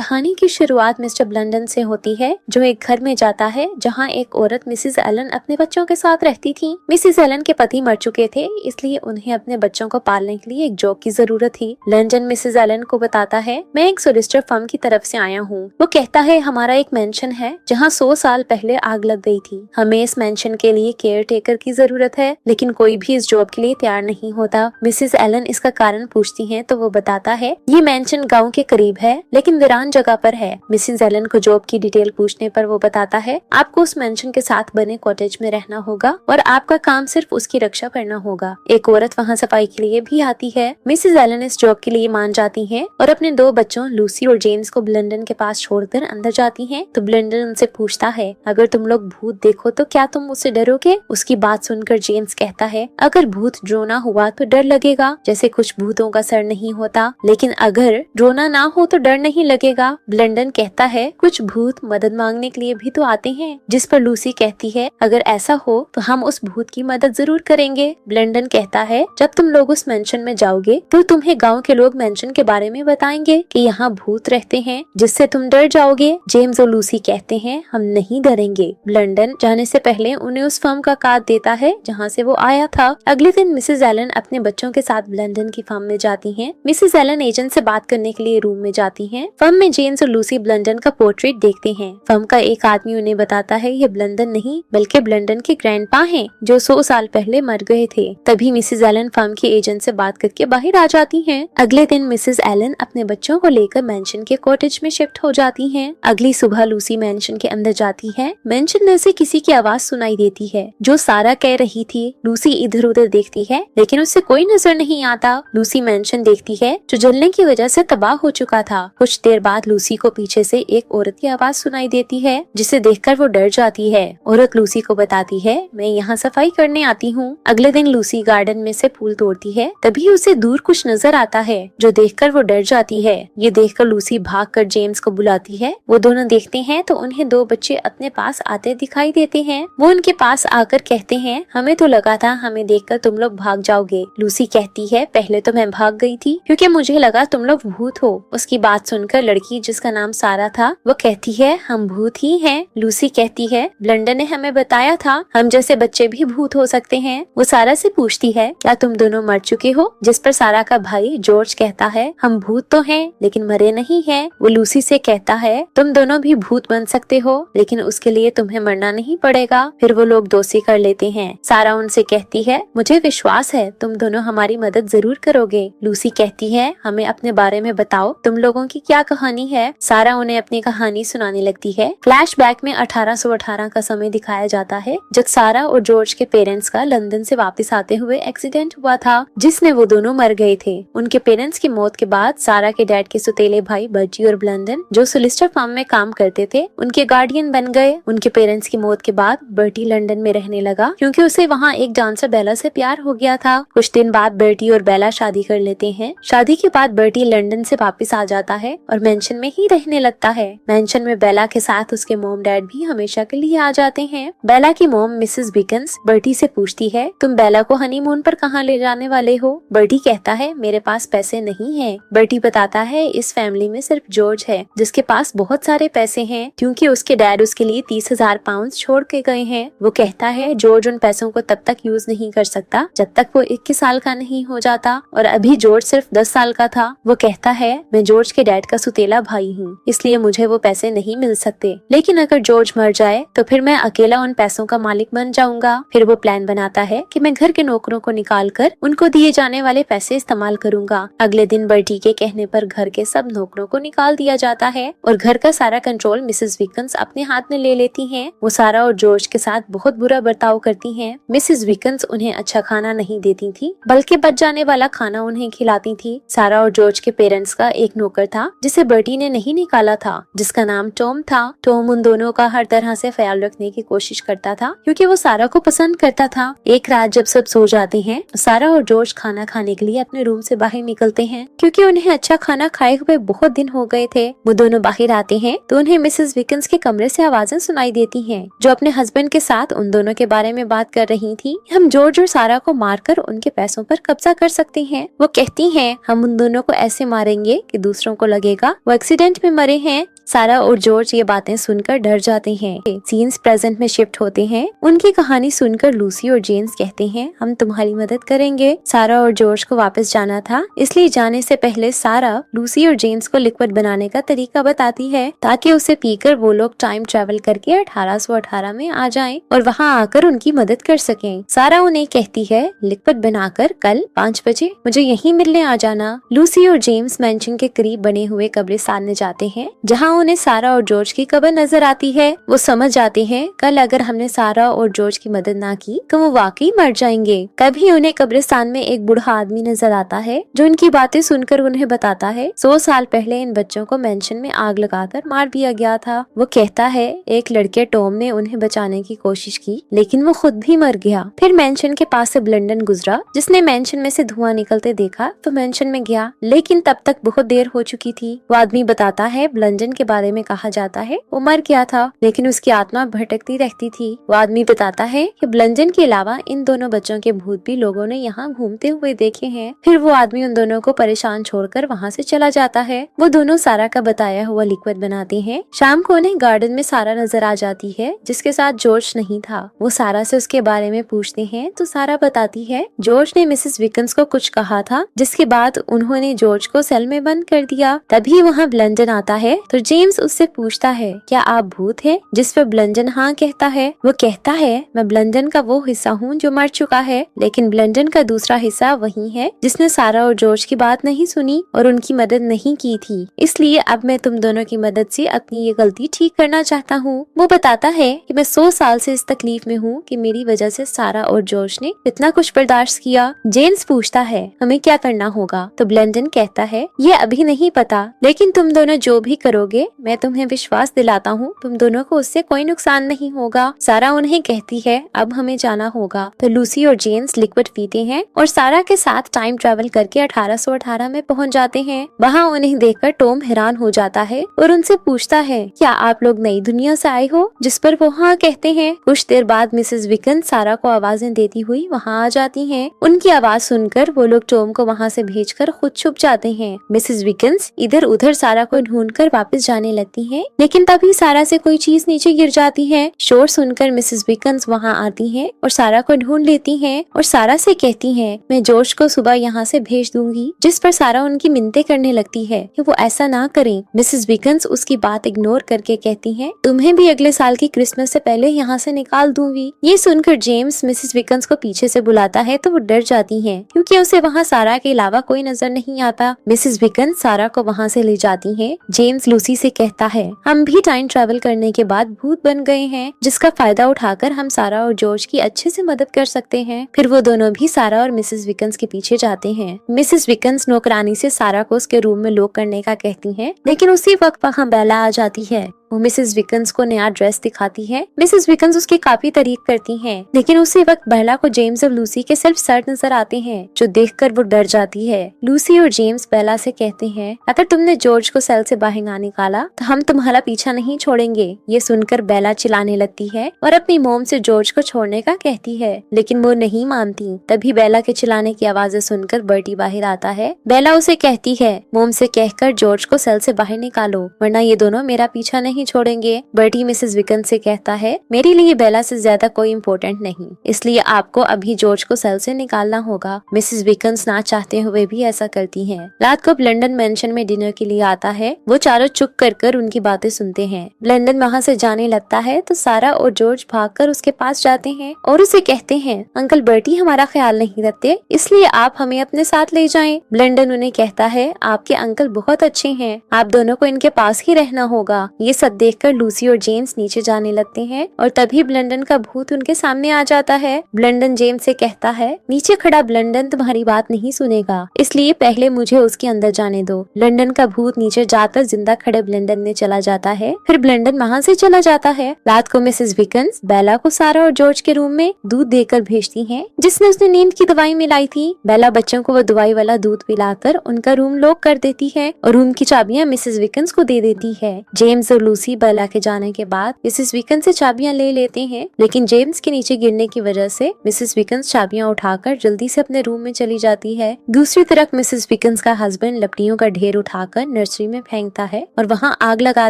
कहानी की शुरुआत मिस्टर ब्लंडन से होती है, जो एक घर में जाता है जहां एक औरत मिसेस एलन अपने बच्चों के साथ रहती थी। मिसेस एलन के पति मर चुके थे, इसलिए उन्हें अपने बच्चों को पालने के लिए एक जॉब की जरूरत थी। ब्लंडन मिसेस एलन को बताता है, मैं एक सोलिसिटर फर्म की तरफ से आया हूँ। वो कहता है, हमारा एक मेंशन है जहाँ 100 साल पहले आग लग गई थी। हमें इस मेंशन के लिए केयर टेकर की जरूरत है, लेकिन कोई भी इस जॉब के लिए तैयार नहीं होता। मिसेस एलन इसका कारण पूछती है तो वो बताता है, ये मेंशन गाँव के करीब है, लेकिन वीरान जगह पर है। मिसेस एलन को जॉब की डिटेल पूछने पर वो बताता है, आपको उस मेंशन के साथ बने कॉटेज में रहना होगा और आपका काम सिर्फ उसकी रक्षा करना होगा। एक औरत वहाँ सफाई के लिए भी आती है। मिसेस एलन इस जॉब के लिए मान जाती हैं और अपने 2 बच्चों लूसी और जेम्स को ब्लंडन के पास छोड़कर अंदर जाती हैं। तो ब्लंडन उनसे पूछता है, अगर तुम लोग भूत देखो तो क्या तुम उससे डरोगे? उसकी बात सुनकर जेम्स कहता है, अगर भूत ड्रोना हुआ तो डर लगेगा, जैसे कुछ भूतों का सर नहीं होता, लेकिन अगर ड्रोना ना हो तो डर नहीं लगेगा। ब्लंडन कहता है, कुछ भूत मदद मांगने के लिए भी तो आते हैं। जिस पर लूसी कहती है, अगर ऐसा हो तो हम उस भूत की मदद जरूर करेंगे। ब्लंडन कहता है, जब तुम लोग उस मेंशन में जाओगे तो तुम्हें गांव के लोग मेंशन के बारे में बताएंगे कि यहाँ भूत रहते हैं, जिससे तुम डर जाओगे। जेम्स और लूसी कहते हैं, हम नहीं डरेंगे। ब्लंडन जाने से पहले उन्हें उस फर्म का कार्ड देता है जहाँ से वो आया था। अगले दिन मिसेस एलन अपने बच्चों के साथ ब्लंडन की फर्म में जाती है। मिसेस एलन एजेंट से बात करने के लिए रूम में जाती है। फर्म में जेम्स और लूसी ब्लंडन का पोर्ट्रेट देखते हैं। फर्म का एक आदमी उन्हें बताता है, ये ब्लंडन नहीं बल्कि ब्लंडन के ग्रैंडपा हैं, जो 100 साल पहले मर गए थे। तभी मिसेस एलन फर्म के एजेंट से बात करके बाहर आ जाती हैं। अगले दिन मिसेस एलन अपने बच्चों को लेकर मेंशन के कॉटेज में शिफ्ट हो जाती हैं। अगली सुबह लूसी मेंशन के अंदर जाती है। मेंशन में से किसी की आवाज सुनाई देती है, जो सारा कह रही थी। लूसी इधर उधर देखती है, लेकिन उससे कोई नजर नहीं आता। लूसी मेंशन देखती है, जो जलने की वजह से तबाह हो चुका था। कुछ देर बाद लूसी को पीछे से एक औरत की आवाज सुनाई देती है, जिसे देखकर वो डर जाती है। औरत लूसी को बताती है, मैं यहाँ सफाई करने आती हूँ। अगले दिन लूसी गार्डन में से फूल तोड़ती है, तभी उसे दूर कुछ नजर आता है, जो देखकर वो डर जाती है। ये देखकर लूसी भागकर जेम्स को बुलाती है। वो दोनों देखते हैं तो उन्हें 2 बच्चे अपने पास आते दिखाई देते हैं। वो उनके पास आकर कहते हैं, हमें तो लगा था हमें देखकर तुम लोग भाग जाओगे। लूसी कहती है, पहले तो मैं भाग गई थी क्योंकि मुझे लगा तुम लोग भूत हो। उसकी बात सुनकर लड़की, जिसका नाम सारा था, वो कहती है, हम भूत ही हैं। लूसी कहती है, ब्लंडन ने हमें बताया था हम जैसे बच्चे भी भूत हो सकते हैं। वो सारा से पूछती है, क्या तुम दोनों मर चुके हो? जिस पर सारा का भाई जॉर्ज कहता है, हम भूत तो हैं लेकिन मरे नहीं हैं। वो लूसी से कहता है, तुम दोनों भी भूत बन सकते हो, लेकिन उसके लिए तुम्हें मरना नहीं पड़ेगा। फिर वो लोग दोस्ती कर लेते हैं। सारा उनसे कहती है, मुझे विश्वास है तुम दोनों हमारी मदद जरूर करोगे। लूसी कहती है, हमें अपने बारे में बताओ, तुम लोगों की क्या कहानी है? सारा उन्हें अपनी कहानी सुनाने लगती है। फ्लैशबैक में 1818 का समय दिखाया जाता है, जब सारा और जॉर्ज के पेरेंट्स का लंदन से वापस आते हुए एक्सीडेंट हुआ था, जिसने वो दोनों मर गए थे। उनके पेरेंट्स की मौत के बाद सारा के डैड के सुतेले भाई बर्टी और ब्लंडन, जो सोलिसिटर फर्म में काम करते थे, उनके गार्डियन बन गए। उनके पेरेंट्स की मौत के बाद बर्टी लंदन में रहने लगा, क्योंकि उसे वहाँ एक डांसर बेला से प्यार हो गया था। कुछ दिन बाद बर्टी और बेला शादी कर लेते हैं। शादी के बाद बर्टी लंदन से वापस आ जाता है और मेंशन में ही रहने लगता है। मेंशन में बेला के साथ उसके मॉम डैड भी हमेशा के लिए आ जाते हैं। बेला की मॉम मिसेस विकन्स बर्टी से पूछती है, तुम बेला को हनीमून पर कहाँ ले जाने वाले हो? बर्टी कहता है, मेरे पास पैसे नहीं है। बर्टी बताता है, इस फैमिली में सिर्फ जॉर्ज है जिसके पास बहुत सारे पैसे हैं, क्योंकि उसके डैड उसके लिए 30,000 पाउंड छोड़ के गए हैं। वो कहता है, जॉर्ज उन पैसों को तब तक यूज नहीं कर सकता जब तक वो 21 साल का नहीं हो जाता, और अभी जॉर्ज सिर्फ 10 साल का था। वो कहता है, मैं जॉर्ज के डैड का सुतेला भाई हूँ, इसलिए मुझे वो पैसे नहीं मिल सकते, लेकिन अगर जॉर्ज मर जाए तो फिर मैं अकेला उन पैसों का मालिक बन जाऊंगा। फिर वो प्लान बनाता है कि मैं घर के नौकरों को निकाल कर उनको दिए जाने वाले पैसे इस्तेमाल करूंगा। अगले दिन बर्टी के कहने पर घर के सब नौकरों को निकाल दिया जाता है और घर का सारा कंट्रोल मिसेस विकन्स अपने हाथ में ले लेती हैं। वो सारा और जॉर्ज के साथ बहुत बुरा बर्ताव करती हैं। मिसेस विकन्स उन्हें अच्छा खाना नहीं देती थी, बल्कि बच जाने वाला खाना उन्हें खिलाती थी। सारा और जॉर्ज के पेरेंट्स का एक नौकर था जिसे बर्टी ने नहीं निकाला था, जिसका नाम टॉम था। टॉम उन दोनों का हर तरह से ख्याल रखने की कोशिश करता था, क्योंकि वो सारा को पसंद करता था। एक रात जब सब सो जाते हैं, सारा और जॉर्ज खाना खाने के लिए अपने रूम से बाहर निकलते हैं, क्योंकि उन्हें अच्छा खाना खाए हुए बहुत दिन हो गए थे। वो दोनों बाहर आते हैं तो उन्हें मिसेस विकन्स के कमरे से आवाजें सुनाई देती हैं, जो अपने हस्बैंड के साथ उन दोनों के बारे में बात कर रही थी। हम जॉर्ज और सारा को मारकर उनके पैसों पर कब्जा कर सकते हैं। वो कहती हैं, हम उन दोनों को ऐसे मारेंगे कि दूसरों को लगेगा वो एक्सीडेंट में मरे हैं। सारा और जॉर्ज ये बातें सुनकर डर जाते हैं। सीन्स प्रेजेंट में शिफ्ट होते हैं। उनकी कहानी सुनकर लूसी और जेम्स कहते हैं हम तुम्हारी मदद करेंगे। सारा और जॉर्ज को वापस जाना था, इसलिए जाने से पहले सारा लूसी और जेम्स को लिक्विड बनाने का तरीका बताती है ताकि उसे पीकर वो लोग टाइम ट्रेवल करके 1818 में आ जाएं और वहाँ आकर उनकी मदद कर सकें। सारा उन्हें कहती है लिक्विड बनाकर कल 5 बजे मुझे यहीं मिलने आ जाना। लूसी और जेम्स मैंशन के करीब बने हुए कब्रिस्तान में जाते हैं जहाँ उन्हें सारा और जॉर्ज की कब्र नजर आती है। वो समझ जाते हैं कल अगर हमने सारा और जॉर्ज की मदद ना की तो वो वाकई मर जाएंगे। कभी उन्हें कब्रिस्तान में एक बूढ़ा आदमी नजर आता है जो उनकी बातें सुनकर उन्हें बताता है 100 साल पहले इन बच्चों को मैंशन में आग लगाकर मार दिया गया था। वो कहता है एक लड़के टॉम ने उन्हें बचाने की कोशिश की लेकिन वो खुद भी मर गया। फिर मैंशन के पास से ब्लंडन गुजरा जिसने मैंशन में से धुआं निकलते देखा तो मैंशन में गया लेकिन तब तक बहुत देर हो चुकी थी। वो आदमी बताता है ब्लंडन के बारे में कहा जाता है वो मर गया था लेकिन उसकी आत्मा भटकती रहती थी। वो आदमी बताता है कि ब्लंडन के अलावा इन दोनों बच्चों के भूत भी लोगों ने यहाँ घूमते हुए देखे हैं। फिर वो आदमी उन दोनों को परेशान छोड़कर वहाँ से चला जाता है। वो दोनों सारा का बताया हुआ लिक्विड बनाते हैं। शाम को उन्हें गार्डन में सारा नजर आ जाती है जिसके साथ जॉर्ज नहीं था। वो सारा से उसके बारे में पूछते हैं तो सारा बताती है जॉर्ज ने मिसेस विकन्स को कुछ कहा था जिसके बाद उन्होंने जॉर्ज को सेल में बंद कर दिया। तभी वहाँ ब्लंडन आता है तो जेम्स उससे पूछता है क्या आप भूत हैं? जिस पर ब्लंडन हाँ कहता है। वो कहता है मैं ब्लंडन का वो हिस्सा हूँ जो मर चुका है लेकिन ब्लंडन का दूसरा हिस्सा वही है जिसने सारा और जॉर्ज की बात नहीं सुनी और उनकी मदद नहीं की थी, इसलिए अब मैं तुम दोनों की मदद से अपनी ये गलती ठीक करना चाहता हूँ। वो बताता है कि मैं 100 साल से इस तकलीफ में हूँ कि मेरी वजह से सारा और जॉर्ज ने इतना कुछ बर्दाश्त किया। जेम्स पूछता है हमें क्या करना होगा तो ब्लंडन कहता है ये अभी नहीं पता लेकिन तुम दोनों जो भी करोगे मैं तुम्हें विश्वास दिलाता हूँ तुम दोनों को उससे कोई नुकसान नहीं होगा। सारा उन्हें कहती है अब हमें जाना होगा तो लूसी और जेम्स लिक्विड पीते हैं और सारा के साथ टाइम ट्रेवल करके 1818 में पहुंच जाते हैं। वहाँ उन्हें देखकर टॉम हैरान हो जाता है और उनसे पूछता है क्या आप लोग नई दुनिया से आए हो? जिस पर वो हाँ कहते हैं। कुछ देर बाद मिसेस विकन सारा को आवाजें देती हुई वहाँ आ जाती हैं। उनकी आवाज सुनकर वो लोग टॉम को वहाँ से भेजकर खुद छुप जाते हैं। मिसेस विकन्स इधर उधर सारा को ढूंढकर वापस जाने लगती हैं लेकिन तभी सारा से कोई चीज नीचे गिर जाती है। शोर सुनकर मिसेस विकन्स वहाँ आती हैं और सारा को ढूंढ लेती हैं और सारा से कहती हैं मैं जॉर्ज को सुबह यहाँ से भेज दूंगी। जिस पर सारा उनकी मिन्नतें करने लगती है कि वो ऐसा ना करें। मिसेस विकन्स उसकी बात इग्नोर करके कहती हैं तुम्हें भी अगले साल की क्रिसमस से पहले यहाँ से निकाल दूंगी। ये सुनकर जेम्स मिसेस विकन्स को पीछे से बुलाता है तो वो डर जाती हैं क्योंकि उसे वहाँ सारा के अलावा कोई नजर नहीं आता। मिसेस विकन्स सारा को वहाँ से ले जाती हैं। जेम्स लूसी से कहता है हम भी टाइम ट्रेवल करने के बाद भूत बन गए हैं जिसका फायदा उठाकर हम सारा और जॉर्ज की अच्छे से मदद कर सकते हैं। फिर वो दोनों भी सारा और मिसेस विकन्स के पीछे जाते हैं। मिसेस विकन्स नौकरानी से सारा को उसके रूम में लॉक करने का कहती हैं लेकिन उसी वक्त वहाँ बेला आ जाती है। वो मिसेस विकन्स को नया ड्रेस दिखाती है। मिसेस विकन्स उसकी काफी तारीफ करती हैं लेकिन उसी वक्त बेला को जेम्स और लूसी के सिर्फ सर नजर आते हैं जो देखकर वो डर जाती है। लूसी और जेम्स बेला से कहते हैं अगर तुमने जॉर्ज को सेल से बाहर ना निकाला तो हम तुम्हारा पीछा नहीं छोड़ेंगे। ये सुनकर बेला चिल्लाने लगती है और अपनी मोम से जॉर्ज को छोड़ने का कहती है लेकिन वो नहीं मानती। तभी बेला के चिल्लाने की आवाजें सुनकर बर्टी बाहर आता है। बेला उसे कहती है मोम से कहकर जॉर्ज को सेल से बाहर निकालो वरना ये दोनों मेरा पीछा नहीं छोड़ेंगे। बर्टी मिसेस विकन से कहता है मेरे लिए बेला से ज्यादा कोई इम्पोर्टेंट नहीं, इसलिए आपको अभी जॉर्ज को सेल से निकालना होगा। मिसेस विकन्स ना चाहते हुए भी ऐसा करती हैं। रात को ब्लंडन मेंशन में डिनर के लिए आता है। वो चारों चुप कर उनकी बातें सुनते हैं। ब्लंडन वहाँ से जाने लगता है तो सारा और जॉर्ज भागकर उसके पास जाते हैं और उसे कहते हैं अंकल बर्टी हमारा ख्याल नहीं रखते इसलिए आप हमें अपने साथ ले जाएं। ब्लंडन उन्हें कहता है आपके अंकल बहुत अच्छे हैं, आप दोनों को इनके पास ही रहना होगा। ये सब देखकर लूसी और जेम्स नीचे जाने लगते हैं और तभी ब्लंडन का भूत उनके सामने आ जाता है। ब्लंडन जेम्स से कहता है नीचे खड़ा ब्लंडन तुम्हारी बात नहीं सुनेगा, इसलिए पहले मुझे उसके अंदर जाने दो। ब्लंडन का भूत नीचे जाकर जिंदा खड़े ब्लंडन में चला जाता है। फिर ब्लंडन वहाँ से चला जाता है। रात को मिसेस विकन्स बेला को सारा और जॉर्ज के रूम में दूध देकर भेजती हैं जिसने उसने नींद की दवाई मिलाई थी। बेला बच्चों को वो दवाई वाला दूध पिलाकर उनका रूम लॉक कर देती है और रूम की चाबियां मिसेस विकन्स को दे देती है। जेम्स और लूसी लूसी बेला के जाने के बाद मिसेस विकन से चाबियां ले लेते हैं, लेकिन जेम्स के नीचे गिरने की वजह से मिसेस विकन चाबियां उठाकर जल्दी से अपने रूम में चली जाती है। दूसरी तरफ मिसेस विकन का हस्बैंड लकड़ियों का ढेर उठाकर नर्सरी में फेंकता है और वहाँ आग लगा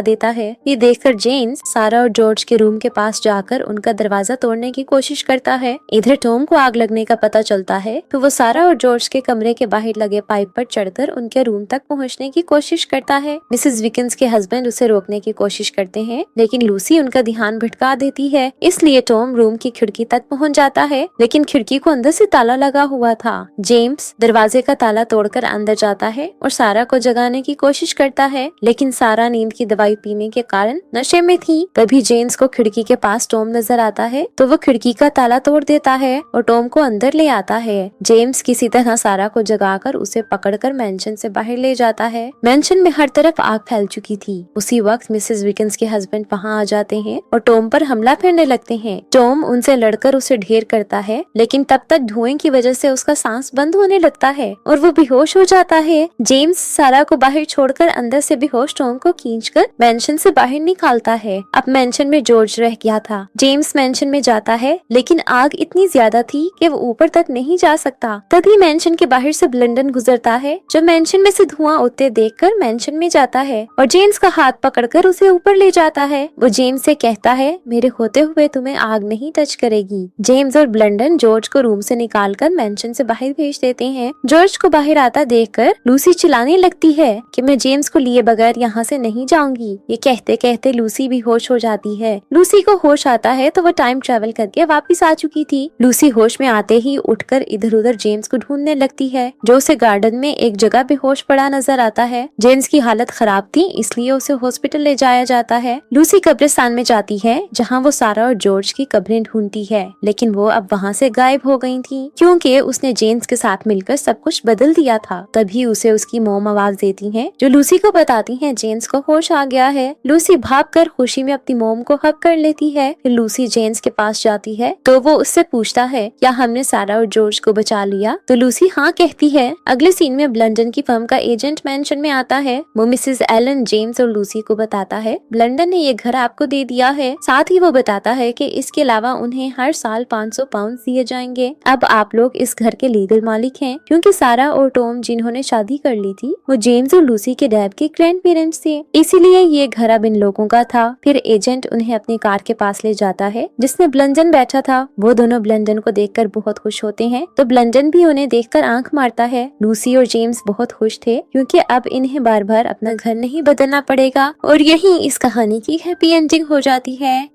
देता है। ये देखकर जेम्स सारा और जॉर्ज के रूम के पास जाकर उनका दरवाजा तोड़ने की कोशिश करता है। इधर टॉम को आग लगने का पता चलता है तो वो सारा और जॉर्ज के कमरे के बाहर लगे पाइप पर चढ़कर उनके रूम तक पहुंचने की कोशिश करता है। मिसेस विकन्स के हस्बैंड उसे रोकने की कोशिश करते हैं, लेकिन लूसी उनका ध्यान भटका देती है। इसलिए टॉम रूम की खिड़की तक पहुंच जाता है, लेकिन खिड़की को अंदर से ताला लगा हुआ था। जेम्स दरवाजे का ताला तोड़कर अंदर जाता है और सारा को जगाने की कोशिश करता है, लेकिन सारा नींद की दवाई पीने के कारण नशे में थी। तभी जेम्स को खिड़की के पास टॉम नजर आता है तो वो खिड़की का ताला तोड़ देता है और टॉम को अंदर ले आता है। जेम्स किसी तरह सारा को जगाकर उसे पकड़कर मेंशन से बाहर ले जाता है। मेंशन में हर तरफ आग फैल चुकी थी। उसी वक्त मिसेस विकन्स के हस्बैंड वहाँ आ जाते हैं और टॉम पर हमला करने लगते हैं। टॉम उनसे लड़कर उसे ढेर करता है, लेकिन तब तक धुएं की वजह से उसका सांस बंद होने लगता है और वो बेहोश हो जाता है। जेम्स सारा को बाहर छोड़कर अंदर से बेहोश टॉम को खींचकर मेंशन से बाहर निकालता है। अब मेंशन में जॉर्ज रह गया था। जेम्स मेंशन में जाता है, लेकिन आग इतनी ज्यादा थी कि वो ऊपर तक नहीं जा सकता। तभी मेंशन के बाहर से ब्लंडन गुजरता है, जो मेंशन में से धुआं उठते देखकर मेंशन में जाता है और जेम्स का हाथ पकड़कर उसे ऊपर ले जाता है। वो जेम्स से कहता है, मेरे होते हुए तुम्हें आग नहीं टच करेगी। जेम्स और ब्लंडन जॉर्ज को रूम से निकालकर मेंशन से बाहर भेज देते हैं। जॉर्ज को बाहर आता देखकर लूसी चिल्लाने लगती है कि मैं जेम्स को लिए बगैर यहाँ से नहीं जाऊंगी। ये कहते कहते लूसी भी होश हो जाती है। लूसी को होश आता है तो वो टाइम ट्रेवल करके वापस आ चुकी थी। लूसी होश में आते ही उठकर इधर उधर जेम्स को ढूंढने लगती है, जो उसे गार्डन में एक जगह बेहोश पड़ा नजर आता है। जेम्स की हालत खराब थी, इसलिए उसे हॉस्पिटल ले जाया जाता है। लूसी कब्रिस्तान में जाती है, जहाँ वो सारा और जॉर्ज की कब्रें ढूंढती है, लेकिन वो अब वहाँ से गायब हो गई थी, क्योंकि उसने जेम्स के साथ मिलकर सब कुछ बदल दिया था। तभी उसे उसकी मॉम आवाज देती है, जो लूसी को बताती है जेम्स को होश आ गया है। लूसी भागकर खुशी में अपनी मॉम को हक कर लेती है। फिर लूसी जेम्स के पास जाती है तो वो उससे पूछता है, क्या हमने सारा और जॉर्ज को बचा लिया? तो लूसी हाँ कहती है। अगले सीन में ब्लंडन की फर्म का एजेंट मेंशन में आता है। वो मिसेस एलन, जेम्स और लूसी को बताता है, ब्लंडन ने ये घर आपको दे दिया है। साथ ही वो बताता है कि इसके अलावा उन्हें हर साल 500 पाउंड दिए जाएंगे। अब आप लोग इस घर के लीगल मालिक हैं, क्योंकि सारा और टॉम जिन्होंने शादी कर ली थी वो जेम्स और लूसी के डैड के ग्रैंड पेरेंट्स थे, इसीलिए ये घर अब इन लोगों का था। फिर एजेंट उन्हें अपनी कार के पास ले जाता है, जिसमें ब्लंडन बैठा था। वो दोनों ब्लंडन को देखकर बहुत खुश होते हैं, तो ब्लंडन भी उन्हें देखकर आंख मारता है। लूसी और जेम्स बहुत खुश थे, क्योंकि अब इन्हें बार बार अपना घर नहीं बदलना पड़ेगा। और यही इस कहानी की हैप्पी एंडिंग हो जाती है।